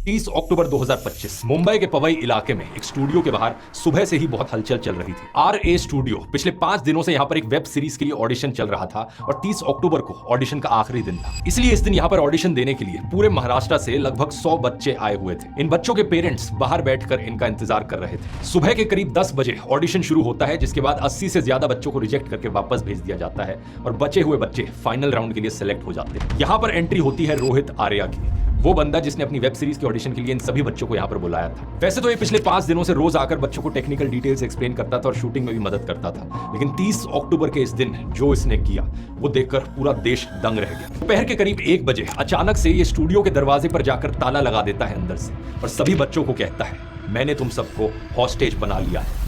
30 अक्टूबर 2025 मुंबई के पवई इलाके में एक स्टूडियो के बाहर सुबह से ही बहुत हलचल चल रही थी। RA स्टूडियो पिछले 5 दिनों से यहाँ पर एक वेब सीरीज के लिए ऑडिशन चल रहा था और 30 अक्टूबर को ऑडिशन का आखिरी दिन था। इसलिए इस दिन यहाँ पर ऑडिशन देने के लिए पूरे महाराष्ट्र से लगभग 100 बच्चे आए हुए थे। इन बच्चों के पेरेंट्स बाहर बैठकर इनका इंतजार कर रहे थे। सुबह के करीब 10 बजे ऑडिशन शुरू होता है, जिसके बाद 80 से ज्यादा बच्चों को रिजेक्ट करके वापस भेज दिया जाता है और बचे हुए बच्चे फाइनल राउंड के लिए सिलेक्ट हो जाते हैं। यहाँ पर एंट्री होती है रोहित आर्या की, वो बंदा जिसने अपनी वेब सीरीज के ऑडिशन के लिए इन सभी बच्चों को यहाँ पर बुलाया था। वैसे तो ये पिछले 5 दिनों से रोज आकर बच्चों को टेक्निकल डिटेल्स एक्सप्लेन करता था और शूटिंग में भी मदद करता था, लेकिन 30 अक्टूबर के इस दिन जो इसने किया वो देखकर पूरा देश दंग रह गया। दोपहर के करीब 1 बजे अचानक से ये स्टूडियो के दरवाजे पर जाकर ताला लगा देता है अंदर से और सभी बच्चों को कहता है, मैंने तुम सबको हॉस्टेज बना लिया है।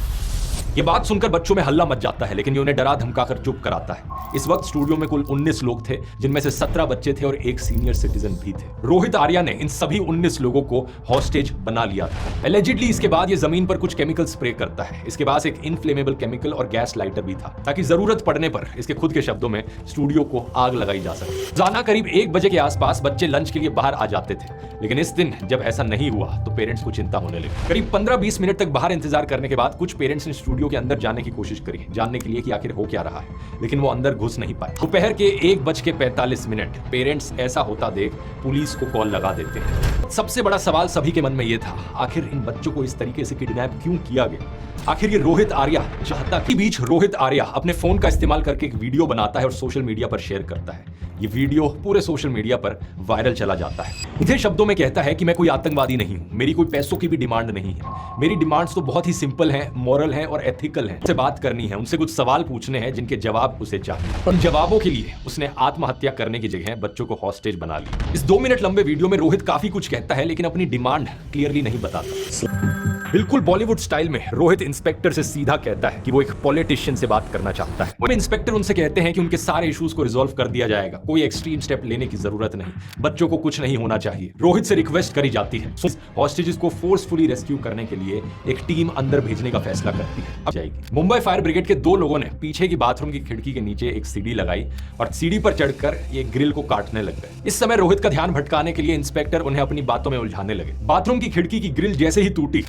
ये बात सुनकर बच्चों में हल्ला मच जाता है, लेकिन ये उन्हें डरा धमकाकर चुप कराता है। इस वक्त स्टूडियो में कुल 19 लोग थे, जिनमें से 17 बच्चे थे और एक सीनियर सिटीजन भी थे। रोहित आर्या ने इन सभी 19 लोगों को हॉस्टेज बना लिया था। एलिजिडली इसके बाद ये जमीन पर कुछ केमिकल स्प्रे करता है। इसके पास एक इनफ्लेमेबल केमिकल और गैस लाइटर भी था, ताकि जरूरत पड़ने पर इसके खुद के शब्दों में स्टूडियो को आग लगाई जा सके। रोजाना करीब 1 बजे के आसपास बच्चे लंच के लिए बाहर आ जाते थे, लेकिन इस दिन जब ऐसा नहीं हुआ तो पेरेंट्स को चिंता होने लगी। करीब 15-20 मिनट तक बाहर इंतजार करने के बाद कुछ पेरेंट्स ने स्टूडियो के अंदर जाने की कोशिश करी, जानने के लिए कि आखिर हो क्या रहा है, लेकिन वो अंदर घुस नहीं पाए। दोपहर के 1:45 पेरेंट्स ऐसा होता देख पुलिस को कॉल लगा देते हैं। सबसे बड़ा सवाल सभी के मन में ये था, आखिर इन बच्चों को इस तरीके से किडनैप क्यों किया गया? आखिर ये रोहित आर्या चाहता कि बीच रोहित आर्या अपने फोन का इस्तेमाल करके एक वीडियो बनाता है और सोशल मीडिया पर शेयर करता है। ये वीडियो पूरे सोशल मीडिया पर वायरल चला जाता है। सीधे शब्दों में कहता है कि मैं कोई आतंकवादी नहीं हूं, मेरी कोई पैसों की भी डिमांड नहीं है, मेरी डिमांड्स तो बहुत ही सिंपल हैं, मॉरल हैं और एथिकल हैं। उनसे बात करनी है, उनसे कुछ सवाल पूछने हैं जिनके जवाब उसे चाहिए। उन जवाबों के लिए उसने आत्महत्या करने की जगह बच्चों को हॉस्टेज बना लिया। इस 2 मिनट लंबे वीडियो में रोहित काफी कुछ कहता है, लेकिन अपनी डिमांड क्लियरली नहीं बताता। बिल्कुल बॉलीवुड स्टाइल में रोहित इंस्पेक्टर से सीधा कहता है कि वो एक पॉलिटिशियन से बात करना चाहता है। वो इंस्पेक्टर उनसे कहते हैं कि उनके सारे इश्यूज को रिजॉल्व कर दिया जाएगा, कोई एक्सट्रीम स्टेप लेने की जरूरत नहीं, बच्चों को कुछ नहीं होना चाहिए। रोहित से रिक्वेस्ट करी जाती है, हॉस्टेजेस को फोर्सफुली रेस्क्यू करने के लिए एक टीम अंदर भेजने का फैसला करती है। अब जाएगी। मुंबई फायर ब्रिगेड के 2 लोगों ने पीछे की बाथरूम की खिड़की के नीचे एक सीढ़ी लगाई और सीढ़ी पर चढ़कर ये ग्रिल को काटने लग गए। इस समय रोहित का ध्यान भटकाने के लिए इंस्पेक्टर उन्हें अपनी बातों में उलझाने लगे। बाथरूम की खिड़की की ग्रिल जैसे ही टूटी,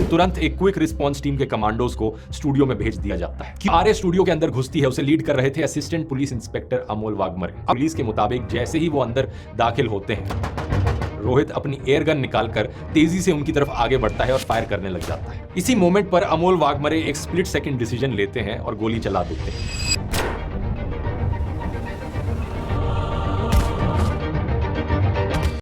तुरंत एक क्विक रिस्पांस टीम के कमांडोज को स्टूडियो में भेज दिया जाता है। RA स्टूडियो के अंदर घुसती है, उसे लीड कर रहे थे assistant police inspector Amol Waghmare. Police के मुताबिक जैसे ही वो अंदर दाखिल होते हैं, रोहित अपनी एयर गन निकालकर तेजी से उनकी तरफ आगे बढ़ता है और फायर करने लग जाता है। इसी मोमेंट पर अमोल वाघमरे एक स्प्लिट सेकंड डिसीजन लेते हैं और गोली चला देते हैं।